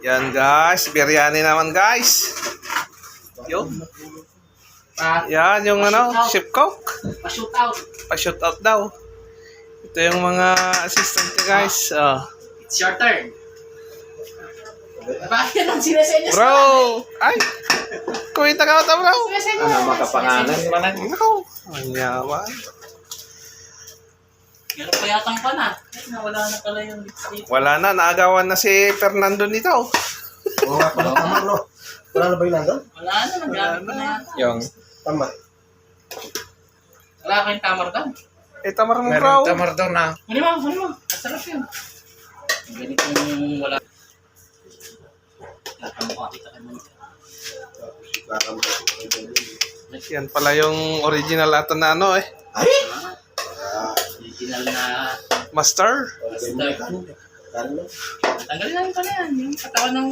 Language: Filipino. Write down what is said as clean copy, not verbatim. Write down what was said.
Yan guys, biryani naman guys. Yo. Yan yung chef cook. Pa-shoot out. Pa-shoot out daw. Ito yung mga assistant niya guys. It's your turn. Bakit ang sinesenyas Bro! Ay! Kuwita ka ito bro! Ano makapangalan mo lang? Ikaw! Ang yaman. Meron pa yatang pa na. Wala na pala yung lipstick. Wala na, naagawan na si Fernando nito. Oo nga pala, tama, no? Wala na ba yun nandun? Wala na, naggamit na yata. Yung Tama. Wala kayong tamar doon. Tamar mo bro. meron tamar daw na. Ano mo? Masarap yun. Ganitong wala. Nakamukha kita ka naman. Yan pala yung original ata na Ay! Original na Master. Tanggalin namin pa na yan. Yung katawan ng